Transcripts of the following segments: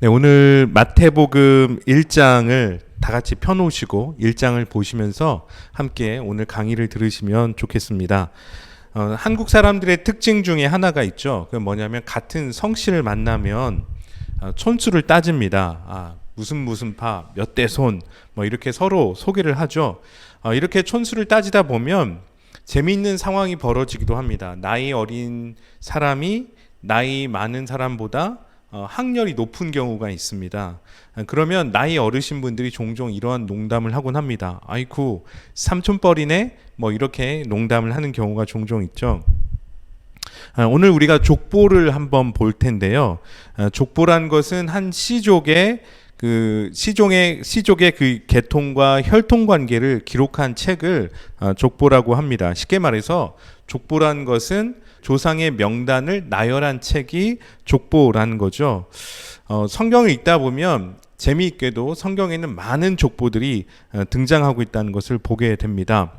네, 오늘 마태복음 1장을 다 같이 펴놓으시고 1장을 보시면서 함께 오늘 강의를 들으시면 좋겠습니다. 한국 사람들의 특징 중에 하나가 있죠. 그게 뭐냐면 같은 성씨를 만나면 촌수를 따집니다. 무슨 파, 몇 대 손, 뭐 이렇게 서로 소개를 하죠. 이렇게 촌수를 따지다 보면 재미있는 상황이 벌어지기도 합니다. 나이 어린 사람이 나이 많은 사람보다 학렬이 높은 경우가 있습니다. 그러면 나이 어르신 분들이 종종 이러한 농담을 하곤 합니다. 아이쿠 삼촌뻘이네, 뭐 이렇게 농담을 하는 경우가 종종 있죠. 오늘 우리가 족보를 한번 볼 텐데요. 족보란 것은 한 시족의 시족의 그 계통과 혈통 관계를 기록한 책을 족보라고 합니다. 쉽게 말해서 족보란 것은 조상의 명단을 나열한 책이 족보라는 거죠. 성경을 읽다 보면 재미있게도 성경에는 많은 족보들이 등장하고 있다는 것을 보게 됩니다.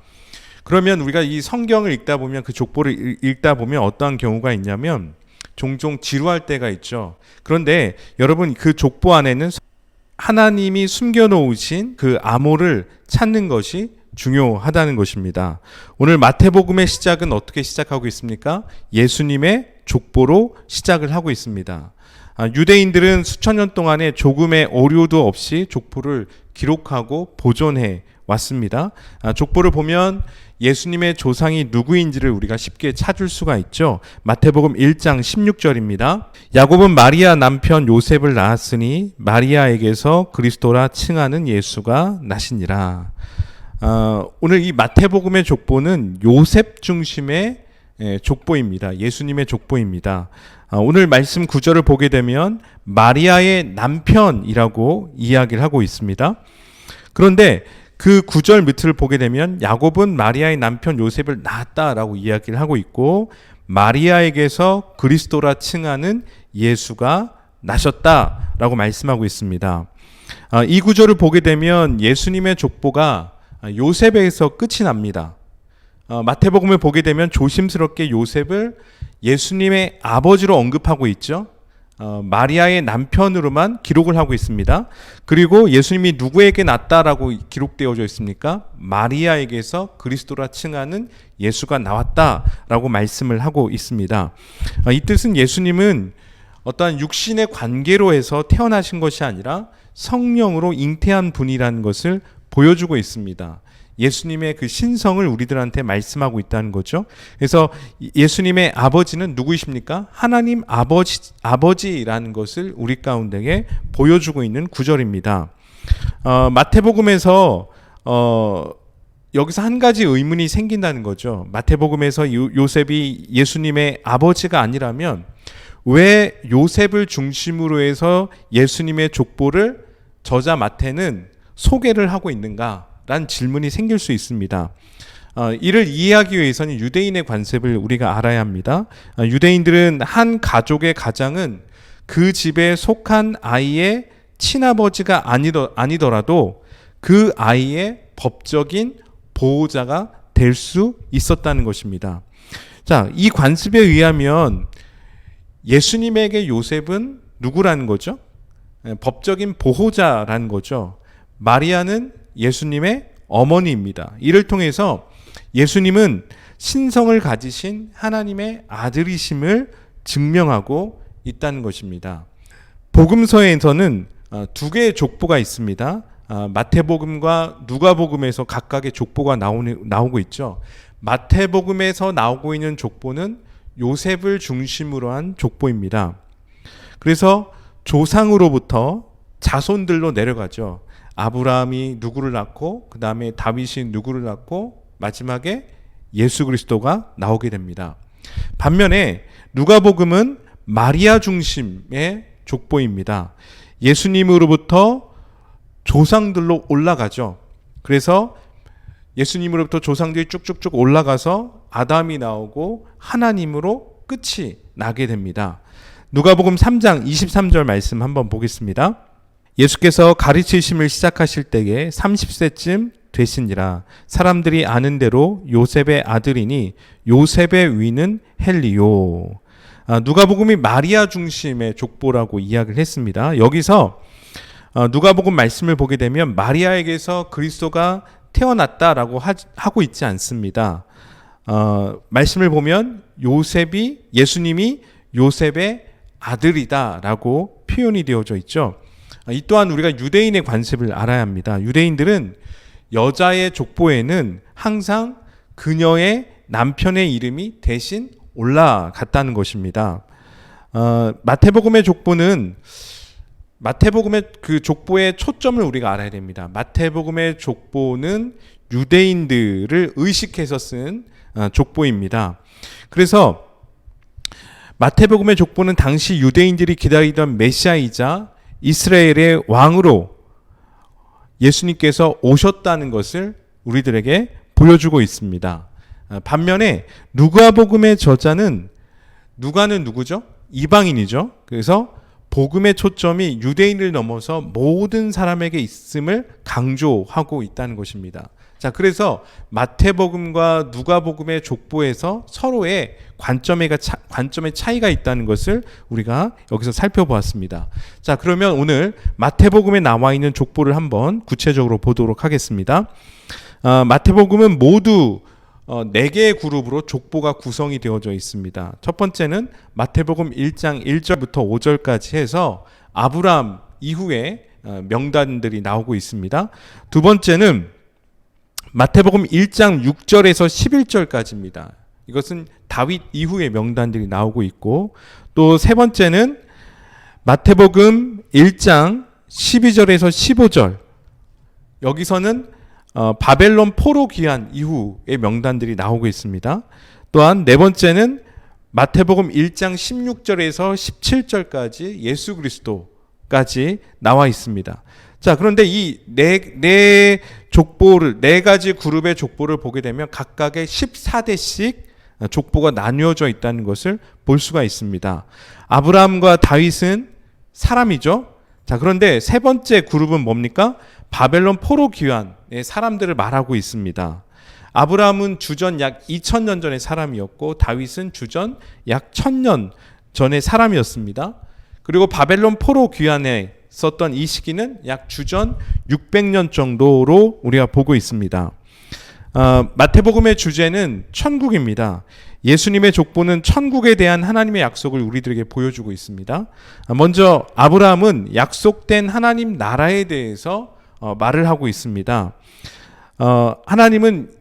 그러면 우리가 이 성경을 읽다 보면 그 족보를 읽다 보면 어떠한 경우가 있냐면 종종 지루할 때가 있죠. 그런데 여러분 그 족보 안에는 하나님이 숨겨놓으신 그 암호를 찾는 것이 중요하다는 것입니다. 오늘 마태복음의 시작은 어떻게 시작하고 있습니까? 예수님의 족보로 시작을 하고 있습니다. 유대인들은 수천 년 동안에 조금의 오류도 없이 족보를 기록하고 보존해 왔습니다. 족보를 보면 예수님의 조상이 누구인지를 우리가 쉽게 찾을 수가 있죠. 마태복음 1장 16절입니다. 야곱은 마리아 남편 요셉을 낳았으니 마리아에게서 그리스도라 칭하는 예수가 나시니라. 오늘 이 마태복음의 족보는 요셉 중심의 족보입니다. 예수님의 족보입니다. 오늘 말씀 9절을 보게 되면 마리아의 남편이라고 이야기를 하고 있습니다. 그런데 그 9절 밑을 보게 되면 야곱은 마리아의 남편 요셉을 낳았다라고 이야기를 하고 있고 마리아에게서 그리스도라 칭하는 예수가 나셨다라고 말씀하고 있습니다. 이 구절을 보게 되면 예수님의 족보가 요셉에서 끝이 납니다. 마태복음을 보게 되면 조심스럽게 요셉을 예수님의 아버지로 언급하고 있죠. 마리아의 남편으로만 기록을 하고 있습니다. 그리고 예수님이 누구에게 낳았다라고 기록되어져 있습니까? 마리아에게서 그리스도라 칭하는 예수가 나왔다라고 말씀을 하고 있습니다. 이 뜻은 예수님은 어떠한 육신의 관계로 해서 태어나신 것이 아니라 성령으로 잉태한 분이라는 것을 보여주고 있습니다. 예수님의 그 신성을 우리들한테 말씀하고 있다는 거죠. 그래서 예수님의 아버지는 누구이십니까? 하나님 아버지라는 것을 우리 가운데에 보여주고 있는 구절입니다. 마태복음에서 여기서 한 가지 의문이 생긴다는 거죠. 마태복음에서 요셉이 예수님의 아버지가 아니라면 왜 요셉을 중심으로 해서 예수님의 족보를 저자 마태는 소개를 하고 있는가? 라는 질문이 생길 수 있습니다. 이를 이해하기 위해서는 유대인의 관습을 우리가 알아야 합니다. 유대인들은 한 가족의 가장은 그 집에 속한 아이의 친아버지가 아니더라도 그 아이의 법적인 보호자가 될 수 있었다는 것입니다. 자, 이 관습에 의하면 예수님에게 요셉은 누구라는 거죠? 법적인 보호자라는 거죠. 마리아는 예수님의 어머니입니다. 이를 통해서 예수님은 신성을 가지신 하나님의 아들이심을 증명하고 있다는 것입니다. 복음서에서는 두 개의 족보가 있습니다. 마태복음과 누가복음에서 각각의 족보가 나오고 있죠. 마태복음에서 나오고 있는 족보는 요셉을 중심으로 한 족보입니다. 그래서 조상으로부터 자손들로 내려가죠. 아브라함이 누구를 낳고 그 다음에 다윗이 누구를 낳고 마지막에 예수 그리스도가 나오게 됩니다. 반면에 누가복음은 마리아 중심의 족보입니다. 예수님으로부터 조상들로 올라가죠. 그래서 예수님으로부터 조상들이 쭉쭉쭉 올라가서 아담이 나오고 하나님으로 끝이 나게 됩니다. 누가복음 3장 23절 말씀 한번 보겠습니다. 예수께서 가르치심을 시작하실 때에 30세쯤 되시니라. 사람들이 아는 대로 요셉의 아들이니 요셉의 위는 헬리요. 누가복음이 마리아 중심의 족보라고 이야기를 했습니다. 여기서 누가복음 말씀을 보게 되면 마리아에게서 그리스도가 태어났다라고 하고 있지 않습니다. 말씀을 보면 예수님이 요셉의 아들이다라고 표현이 되어져 있죠. 이 또한 우리가 유대인의 관습을 알아야 합니다. 유대인들은 여자의 족보에는 항상 그녀의 남편의 이름이 대신 올라갔다는 것입니다. 마태복음의 족보는 마태복음의 그 족보의 초점을 우리가 알아야 됩니다. 마태복음의 족보는 유대인들을 의식해서 쓴 족보입니다. 그래서 마태복음의 족보는 당시 유대인들이 기다리던 메시아이자 이스라엘의 왕으로 예수님께서 오셨다는 것을 우리들에게 보여주고 있습니다. 반면에 누가복음의 저자는 누가는 누구죠? 이방인이죠. 그래서 복음의 초점이 유대인을 넘어서 모든 사람에게 있음을 강조하고 있다는 것입니다. 자, 그래서 마태복음과 누가복음의 족보에서 서로의 관점의 차이가 있다는 것을 우리가 여기서 살펴보았습니다. 자, 그러면 오늘 마태복음에 나와 있는 족보를 한번 구체적으로 보도록 하겠습니다. 마태복음은 모두 4개의 그룹으로 족보가 구성이 되어져 있습니다. 첫 번째는 마태복음 1장 1절부터 5절까지 해서 아브라함 이후에 명단들이 나오고 있습니다. 두 번째는 마태복음 1장 6절에서 11절까지입니다. 이것은 다윗 이후의 명단들이 나오고 있고, 또 세 번째는 마태복음 1장 12절에서 15절, 여기서는 바벨론 포로 귀환 이후의 명단들이 나오고 있습니다. 또한 네 번째는 마태복음 1장 16절에서 17절까지 예수 그리스도까지 나와 있습니다. 자, 그런데 이 네 가지 그룹의 족보를 보게 되면 각각의 14대씩 족보가 나뉘어져 있다는 것을 볼 수가 있습니다. 아브라함과 다윗은 사람이죠. 자, 그런데 세 번째 그룹은 뭡니까? 바벨론 포로 귀환의 사람들을 말하고 있습니다. 아브라함은 주전 약 2000년 전의 사람이었고 다윗은 주전 약 1000년 전의 사람이었습니다. 그리고 바벨론 포로 귀환에 썼던 이 시기는 약 주전 600년 정도로 우리가 보고 있습니다. 마태복음의 주제는 천국입니다. 예수님의 족보는 천국에 대한 하나님의 약속을 우리들에게 보여주고 있습니다. 먼저 아브라함은 약속된 하나님 나라에 대해서 말을 하고 있습니다. 하나님은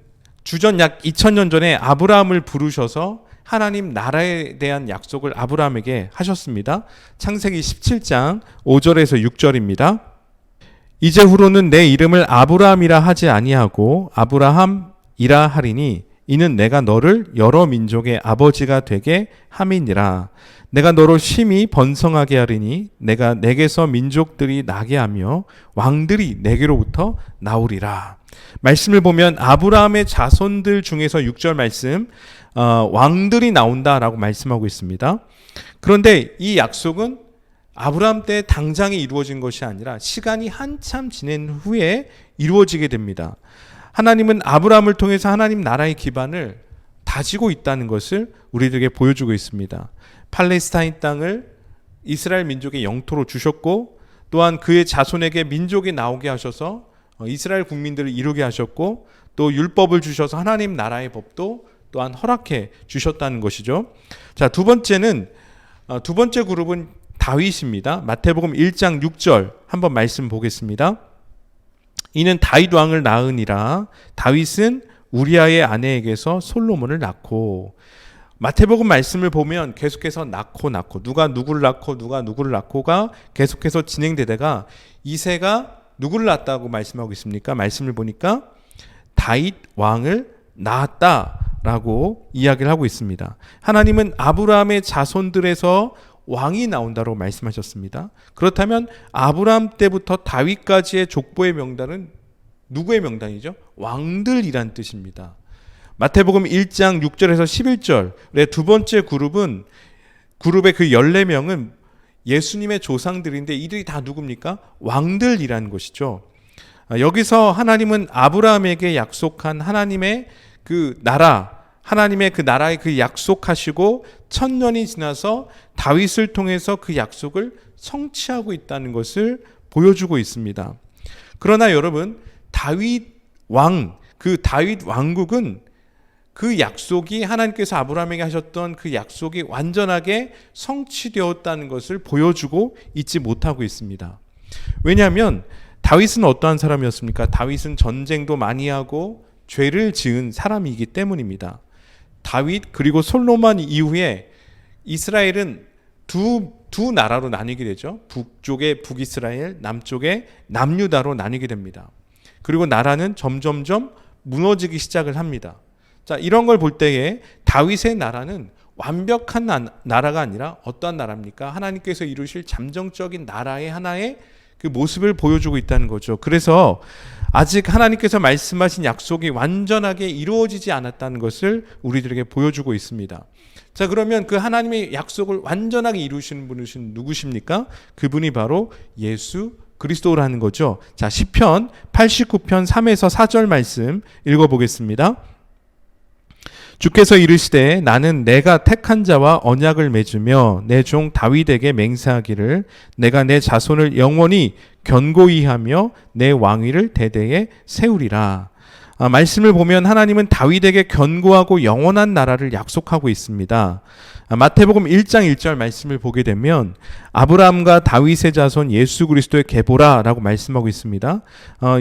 주전 약 2000년 전에 아브라함을 부르셔서 하나님 나라에 대한 약속을 아브라함에게 하셨습니다. 창세기 17장 5절에서 6절입니다. 이제후로는 내 이름을 아브라함이라 하지 아니하고 아브라함이라 하리니 이는 내가 너를 여러 민족의 아버지가 되게 함이니라. 내가 너로 심히 번성하게 하리니 내가 내게서 민족들이 나게 하며 왕들이 내게로부터 나오리라. 말씀을 보면 아브라함의 자손들 중에서 6절 말씀 왕들이 나온다라고 말씀하고 있습니다. 그런데 이 약속은 아브라함 때 당장에 이루어진 것이 아니라 시간이 한참 지난 후에 이루어지게 됩니다. 하나님은 아브라함을 통해서 하나님 나라의 기반을 다지고 있다는 것을 우리들에게 보여주고 있습니다. 팔레스타인 땅을 이스라엘 민족의 영토로 주셨고, 또한 그의 자손에게 민족이 나오게 하셔서 이스라엘 국민들을 이루게 하셨고, 또 율법을 주셔서 하나님 나라의 법도 또한 허락해 주셨다는 것이죠. 자, 두 번째 그룹은 다윗입니다. 마태복음 1장 6절 한번 말씀 보겠습니다. 이는 다윗 왕을 낳으니라. 다윗은 우리아의 아내에게서 솔로몬을 낳고. 마태복음 말씀을 보면 계속해서 낳고 누가 누구를 낳고가 계속해서 진행되다가 이새가 누구를 낳았다고 말씀하고 있습니까? 말씀을 보니까 다윗 왕을 낳았다라고 이야기를 하고 있습니다. 하나님은 아브라함의 자손들에서 왕이 나온다고 말씀하셨습니다. 그렇다면 아브라함 때부터 다윗까지의 족보의 명단은 누구의 명단이죠? 왕들이란 뜻입니다. 마태복음 1장 6절에서 11절의 두 번째 그룹의 그 14명은 예수님의 조상들인데 이들이 다 누굽니까? 왕들이라는 것이죠. 여기서 하나님은 아브라함에게 약속한 하나님의 그 나라, 하나님의 그 나라의 그 약속하시고 천년이 지나서 다윗을 통해서 그 약속을 성취하고 있다는 것을 보여주고 있습니다. 그러나 여러분, 다윗 왕국은 그 약속이 하나님께서 아브라함에게 하셨던 그 약속이 완전하게 성취되었다는 것을 보여주고 있지 못하고 있습니다. 왜냐하면 다윗은 어떠한 사람이었습니까? 다윗은 전쟁도 많이 하고 죄를 지은 사람이기 때문입니다. 다윗 그리고 솔로몬 이후에 이스라엘은 두 나라로 나뉘게 되죠. 북쪽에 북이스라엘, 남쪽에 남유다로 나뉘게 됩니다. 그리고 나라는 점점점 무너지기 시작을 합니다. 자, 이런 걸 볼 때에 다윗의 나라는 완벽한 나라가 아니라 어떠한 나라입니까? 하나님께서 이루실 잠정적인 나라의 하나의 그 모습을 보여주고 있다는 거죠. 그래서 아직 하나님께서 말씀하신 약속이 완전하게 이루어지지 않았다는 것을 우리들에게 보여주고 있습니다. 자, 그러면 그 하나님의 약속을 완전하게 이루시는 분은 누구십니까? 그분이 바로 예수 그리스도라는 거죠. 자, 시편 89편 3에서 4절 말씀 읽어보겠습니다. 주께서 이르시되 나는 내가 택한 자와 언약을 맺으며 내 종 다윗에게 맹세하기를 내가 내 자손을 영원히 견고히 하며 내 왕위를 대대에 세우리라. 말씀을 보면 하나님은 다윗에게 견고하고 영원한 나라를 약속하고 있습니다. 마태복음 1장 1절 말씀을 보게 되면 아브라함과 다윗의 자손 예수 그리스도의 계보라라고 말씀하고 있습니다.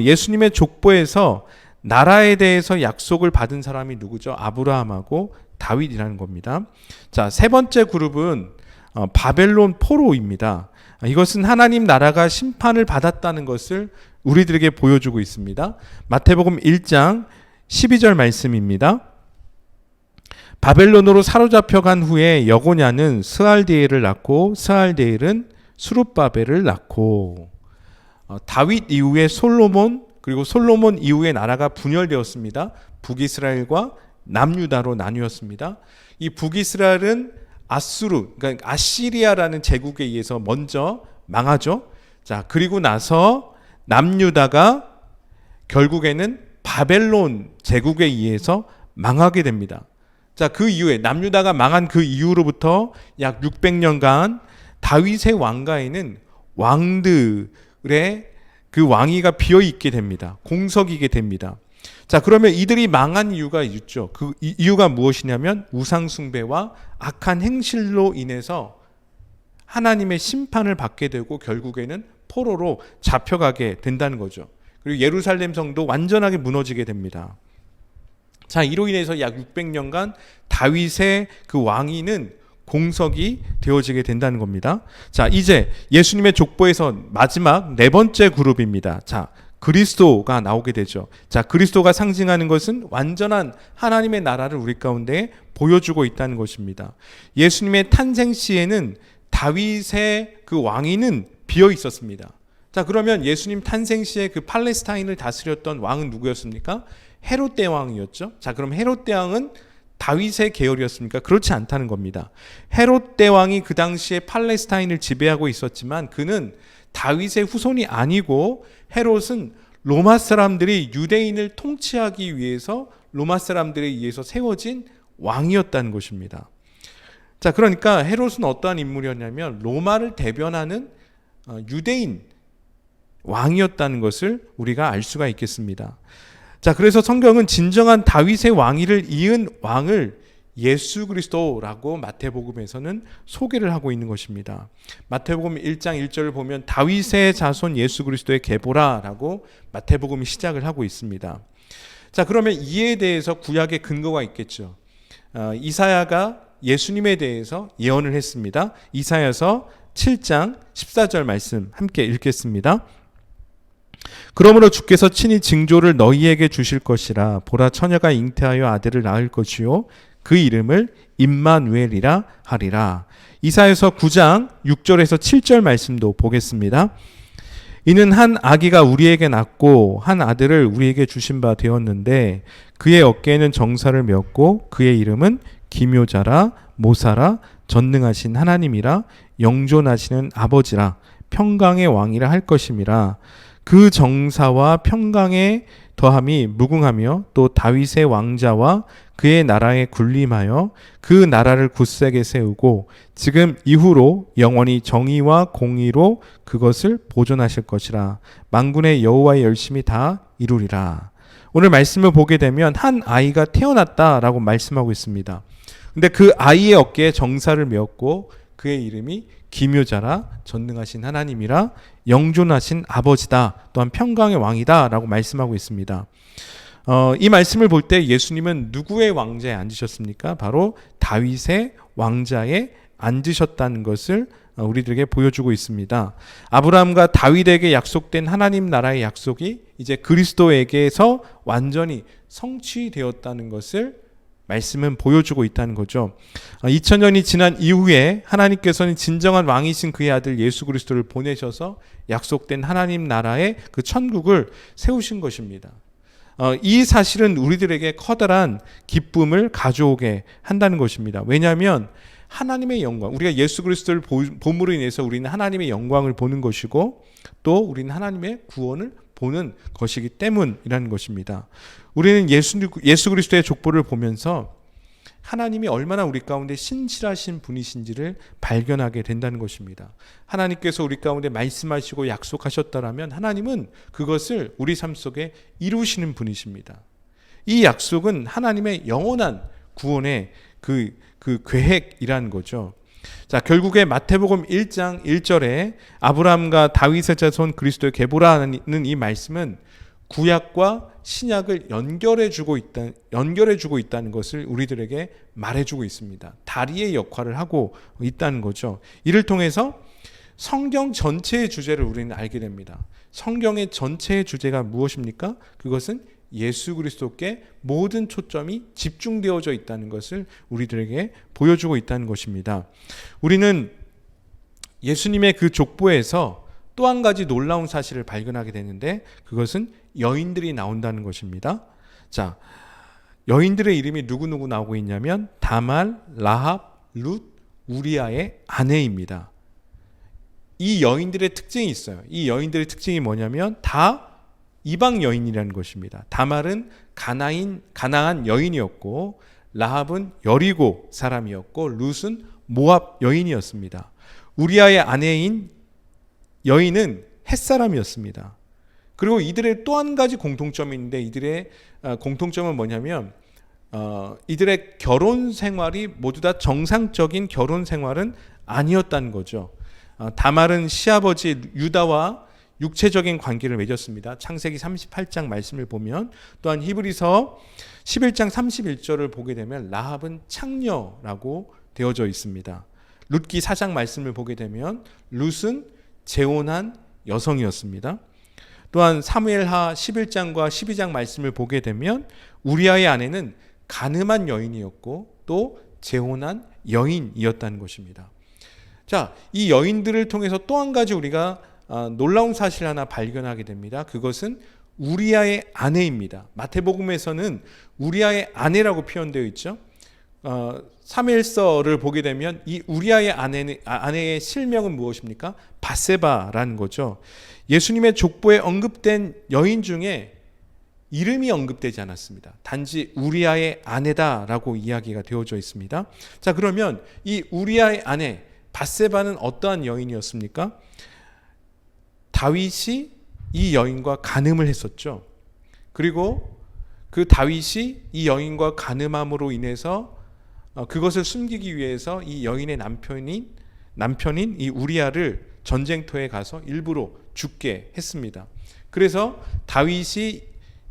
예수님의 족보에서 나라에 대해서 약속을 받은 사람이 누구죠? 아브라함하고 다윗이라는 겁니다. 자, 세 번째 그룹은 바벨론 포로입니다. 이것은 하나님 나라가 심판을 받았다는 것을 우리들에게 보여주고 있습니다. 마태복음 1장 12절 말씀입니다. 바벨론으로 사로잡혀간 후에 여고냐는 스알디엘을 낳고 스알디엘은 수룹바벨을 낳고 다윗 이후에 솔로몬 그리고 솔로몬 이후에 나라가 분열되었습니다. 북이스라엘과 남유다로 나뉘었습니다. 이 북이스라엘은 그러니까 아시리아라는 제국에 의해서 먼저 망하죠. 자, 그리고 나서 남유다가 결국에는 바벨론 제국에 의해서 망하게 됩니다. 자, 그 이후에 남유다가 망한 그 이후로부터 약 600년간 다윗의 왕가에는 왕들의 그 왕위가 비어 있게 됩니다. 공석이게 됩니다. 자, 그러면 이들이 망한 이유가 있죠. 그 이유가 무엇이냐면 우상 숭배와 악한 행실로 인해서 하나님의 심판을 받게 되고 결국에는 포로로 잡혀가게 된다는 거죠. 그리고 예루살렘 성도 완전하게 무너지게 됩니다. 자, 이로 인해서 약 600년간 다윗의 그 왕위는 공석이 되어지게 된다는 겁니다. 자, 이제 예수님의 족보에서 마지막 네 번째 그룹입니다. 자, 그리스도가 나오게 되죠. 자, 그리스도가 상징하는 것은 완전한 하나님의 나라를 우리 가운데 보여주고 있다는 것입니다. 예수님의 탄생 시에는 다윗의 그 왕위는 비어 있었습니다. 자, 그러면 예수님 탄생 시에 그 팔레스타인을 다스렸던 왕은 누구였습니까? 헤롯 대왕이었죠. 자, 그럼 헤롯 대왕은 다윗의 계열이었습니까? 그렇지 않다는 겁니다. 헤롯 대왕이 그 당시에 팔레스타인을 지배하고 있었지만 그는 다윗의 후손이 아니고 헤롯은 로마 사람들이 유대인을 통치하기 위해서 로마 사람들에 의해서 세워진 왕이었다는 것입니다. 자, 그러니까 헤롯은 어떠한 인물이었냐면 로마를 대변하는 유대인 왕이었다는 것을 우리가 알 수가 있겠습니다. 자, 그래서 성경은 진정한 다윗의 왕위를 이은 왕을 예수 그리스도라고 마태복음에서는 소개를 하고 있는 것입니다. 마태복음 1장 1절을 보면 다윗의 자손 예수 그리스도의 계보라라고 마태복음이 시작을 하고 있습니다. 자, 그러면 이에 대해서 구약의 근거가 있겠죠. 이사야가 예수님에 대해서 예언을 했습니다. 이사야서 7장 14절 말씀 함께 읽겠습니다. 그러므로 주께서 친히 징조를 너희에게 주실 것이라. 보라, 처녀가 잉태하여 아들을 낳을 것이요 그 이름을 임마누엘이라 하리라. 이사야서 9장 6절에서 7절 말씀도 보겠습니다. 이는 한 아기가 우리에게 낳고 한 아들을 우리에게 주신 바 되었는데 그의 어깨에는 정사를 메었고 그의 이름은 기묘자라 모사라 전능하신 하나님이라 영존하시는 아버지라 평강의 왕이라 할 것임이라. 그 정사와 평강의 더함이 무궁하며 또 다윗의 왕자와 그의 나라에 군림하여 그 나라를 굳세게 세우고 지금 이후로 영원히 정의와 공의로 그것을 보존하실 것이라. 만군의 여호와의 열심히 다 이루리라. 오늘 말씀을 보게 되면 한 아이가 태어났다라고 말씀하고 있습니다. 근데 그 아이의 어깨에 정사를 메었고 그의 이름이 기묘자라, 전능하신 하나님이라, 영존하신 아버지다, 또한 평강의 왕이다 라고 말씀하고 있습니다. 이 말씀을 볼 때 예수님은 누구의 왕자에 앉으셨습니까? 바로 다윗의 왕자에 앉으셨다는 것을 우리들에게 보여주고 있습니다. 아브라함과 다윗에게 약속된 하나님 나라의 약속이 이제 그리스도에게서 완전히 성취되었다는 것을 말씀은 보여주고 있다는 거죠. 2000년이 지난 이후에 하나님께서는 진정한 왕이신 그의 아들 예수 그리스도를 보내셔서 약속된 하나님 나라의 그 천국을 세우신 것입니다. 이 사실은 우리들에게 커다란 기쁨을 가져오게 한다는 것입니다. 왜냐하면 하나님의 영광, 우리가 예수 그리스도를 봄으로 인해서 우리는 하나님의 영광을 보는 것이고 또 우리는 하나님의 구원을 보는 것이기 때문이라는 것입니다. 우리는 예수 그리스도의 족보를 보면서 하나님이 얼마나 우리 가운데 신실하신 분이신지를 발견하게 된다는 것입니다. 하나님께서 우리 가운데 말씀하시고 약속하셨다라면 하나님은 그것을 우리 삶 속에 이루시는 분이십니다. 이 약속은 하나님의 영원한 구원의 그 계획이라는 거죠. 자, 결국에 마태복음 1장 1절에 아브라함과 다윗의 자손 그리스도의 계보라는 이 말씀은 구약과 신약을 연결해주고 있다는 것을 우리들에게 말해주고 있습니다. 다리의 역할을 하고 있다는 거죠. 이를 통해서 성경 전체의 주제를 우리는 알게 됩니다. 성경의 전체의 주제가 무엇입니까? 그것은 예수 그리스도께 모든 초점이 집중되어져 있다는 것을 우리들에게 보여주고 있다는 것입니다. 우리는 예수님의 그 족보에서 또 한 가지 놀라운 사실을 발견하게 되는데 그것은 여인들이 나온다는 것입니다. 자, 여인들의 이름이 누구누구 나오고 있냐면 다말, 라합, 룻, 우리아의 아내입니다. 이 여인들의 특징이 있어요. 이 여인들의 특징이 뭐냐면 다 이방 여인이라는 것입니다. 다말은 가나안 여인이었고 라합은 여리고 사람이었고 룻은 모압 여인이었습니다. 우리아의 아내인 여인은 햇사람이었습니다. 그리고 이들의 또 한 가지 공통점이 있는데 이들의 공통점은 뭐냐면 이들의 결혼 생활이 모두 다 정상적인 결혼 생활은 아니었다는 거죠. 다말은 시아버지 유다와 육체적인 관계를 맺었습니다. 창세기 38장 말씀을 보면 또한 히브리서 11장 31절을 보게 되면 라합은 창녀라고 되어져 있습니다. 룻기 4장 말씀을 보게 되면 룻은 재혼한 여성이었습니다. 또한 사무엘하 11장과 12장 말씀을 보게 되면 우리아의 아내는 간음한 여인이었고 또 재혼한 여인이었다는 것입니다. 자, 이 여인들을 통해서 또 한 가지 우리가 놀라운 사실 하나 발견하게 됩니다. 그것은 우리아의 아내입니다. 마태복음에서는 우리아의 아내라고 표현되어 있죠. 사무엘서를 보게 되면 이 우리아의 아내의 실명은 무엇입니까? 밧세바라는 거죠. 예수님의 족보에 언급된 여인 중에 이름이 언급되지 않았습니다. 단지 우리아의 아내다라고 이야기가 되어져 있습니다. 자, 그러면 이 우리아의 아내 밧세바는 어떠한 여인이었습니까? 다윗이 이 여인과 간음을 했었죠. 그리고 그 다윗이 이 여인과 간음함으로 인해서 그것을 숨기기 위해서 이 여인의 남편인 이 우리아를 전쟁터에 가서 일부러 죽게 했습니다. 그래서 다윗이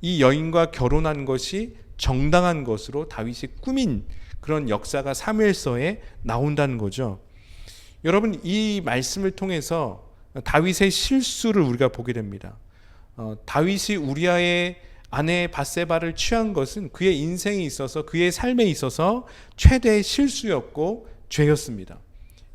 이 여인과 결혼한 것이 정당한 것으로 다윗이 꾸민 그런 역사가 사무엘서에 나온다는 거죠. 여러분, 이 말씀을 통해서 다윗의 실수를 우리가 보게 됩니다. 다윗이 우리아의 아내 밧세바를 취한 것은 그의 인생에 있어서 그의 삶에 있어서 최대의 실수였고 죄였습니다.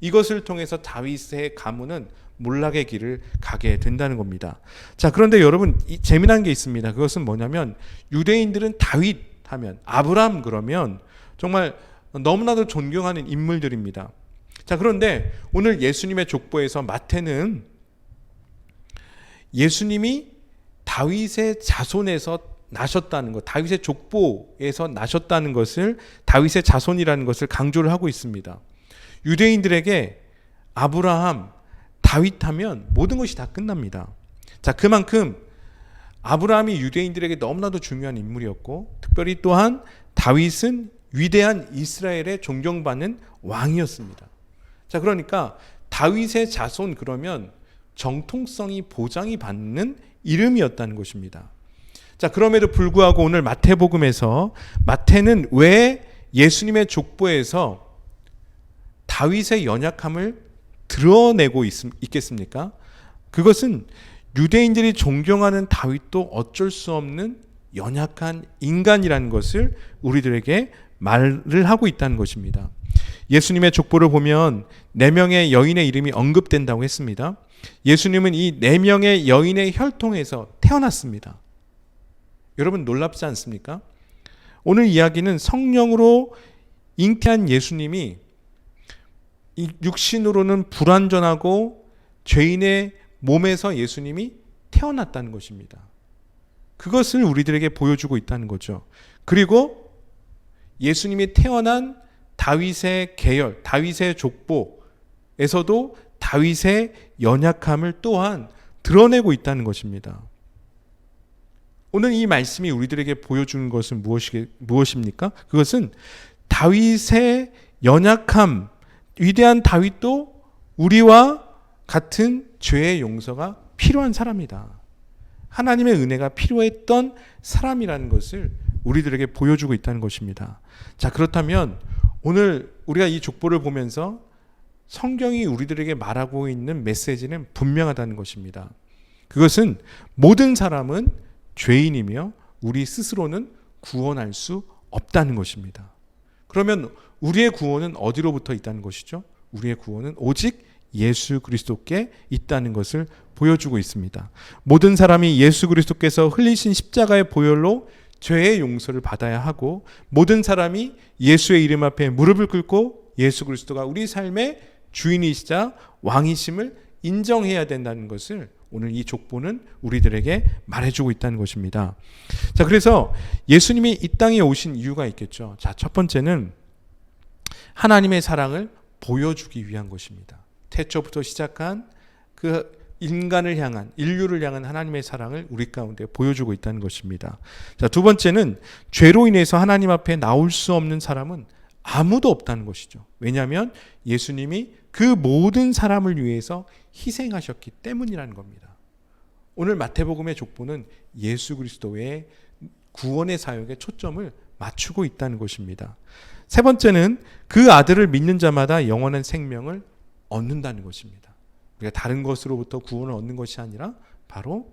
이것을 통해서 다윗의 가문은 몰락의 길을 가게 된다는 겁니다. 자, 그런데 여러분 재미난 게 있습니다. 그것은 뭐냐면 유대인들은 다윗 하면 아브라함 그러면 정말 너무나도 존경하는 인물들입니다. 자, 그런데 오늘 예수님의 족보에서 마태는 예수님이 다윗의 자손에서 나셨다는 것, 다윗의 족보에서 나셨다는 것을, 다윗의 자손이라는 것을 강조를 하고 있습니다. 유대인들에게 아브라함, 다윗 하면 모든 것이 다 끝납니다. 자, 그만큼 아브라함이 유대인들에게 너무나도 중요한 인물이었고, 특별히 또한 다윗은 위대한 이스라엘의 존경받는 왕이었습니다. 자, 그러니까 다윗의 자손, 그러면 정통성이 보장이 받는 이름이었다는 것입니다. 자, 그럼에도 불구하고 오늘 마태복음에서, 마태는 왜 예수님의 족보에서 다윗의 연약함을 드러내고 있겠습니까? 그것은 유대인들이 존경하는 다윗도 어쩔 수 없는 연약한 인간이라는 것을 우리들에게 말을 하고 있다는 것입니다. 예수님의 족보를 보면 4명의 여인의 이름이 언급된다고 했습니다. 예수님은 이 4명의 여인의 혈통에서 태어났습니다. 여러분, 놀랍지 않습니까? 오늘 이야기는 성령으로 잉태한 예수님이 육신으로는 불완전하고 죄인의 몸에서 예수님이 태어났다는 것입니다. 그것을 우리들에게 보여주고 있다는 거죠. 그리고 예수님이 태어난 다윗의 계열, 다윗의 족보에서도 다윗의 연약함을 또한 드러내고 있다는 것입니다. 오늘 이 말씀이 우리들에게 보여주는 것은 무엇입니까? 그것은 다윗의 연약함, 위대한 다윗도 우리와 같은 죄의 용서가 필요한 사람이다. 하나님의 은혜가 필요했던 사람이라는 것을 우리들에게 보여주고 있다는 것입니다. 자, 그렇다면 오늘 우리가 이 족보를 보면서 성경이 우리들에게 말하고 있는 메시지는 분명하다는 것입니다. 그것은 모든 사람은 죄인이며 우리 스스로는 구원할 수 없다는 것입니다. 그러면 우리의 구원은 어디로부터 있다는 것이죠? 우리의 구원은 오직 예수 그리스도께 있다는 것을 보여주고 있습니다. 모든 사람이 예수 그리스도께서 흘리신 십자가의 보혈로 죄의 용서를 받아야 하고, 모든 사람이 예수의 이름 앞에 무릎을 꿇고 예수 그리스도가 우리 삶의 주인이시자 왕이심을 인정해야 된다는 것을 오늘 이 족보는 우리들에게 말해주고 있다는 것입니다. 자, 그래서 예수님이 이 땅에 오신 이유가 있겠죠. 자, 첫 번째는 하나님의 사랑을 보여주기 위한 것입니다. 태초부터 시작한 그 인간을 향한, 인류를 향한 하나님의 사랑을 우리 가운데 보여주고 있다는 것입니다. 자, 두 번째는 죄로 인해서 하나님 앞에 나올 수 없는 사람은 아무도 없다는 것이죠. 왜냐하면 예수님이 그 모든 사람을 위해서 희생하셨기 때문이라는 겁니다. 오늘 마태복음의 족보는 예수 그리스도의 구원의 사역에 초점을 맞추고 있다는 것입니다. 세 번째는 그 아들을 믿는 자마다 영원한 생명을 얻는다는 것입니다. 우리가 다른 것으로부터 구원을 얻는 것이 아니라 바로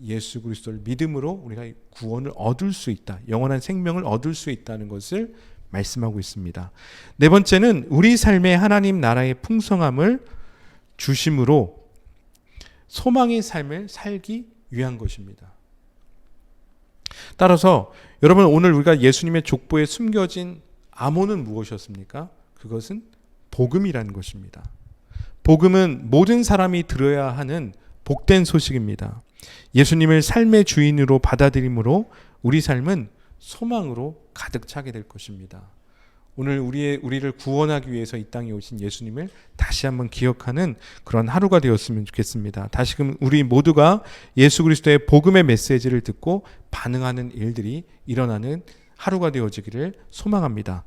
예수 그리스도를 믿음으로 우리가 구원을 얻을 수 있다, 영원한 생명을 얻을 수 있다는 것을 말씀하고 있습니다. 네 번째는 우리 삶의 하나님 나라의 풍성함을 주심으로 소망의 삶을 살기 위한 것입니다. 따라서 여러분, 오늘 우리가 예수님의 족보에 숨겨진 암호는 무엇이었습니까? 그것은 복음이라는 것입니다. 복음은 모든 사람이 들어야 하는 복된 소식입니다. 예수님을 삶의 주인으로 받아들임으로 우리 삶은 소망으로 가득 차게 될 것입니다. 오늘 우리를 구원하기 위해서 이 땅에 오신 예수님을 다시 한번 기억하는 그런 하루가 되었으면 좋겠습니다. 다시금 우리 모두가 예수 그리스도의 복음의 메시지를 듣고 반응하는 일들이 일어나는 하루가 되어지기를 소망합니다.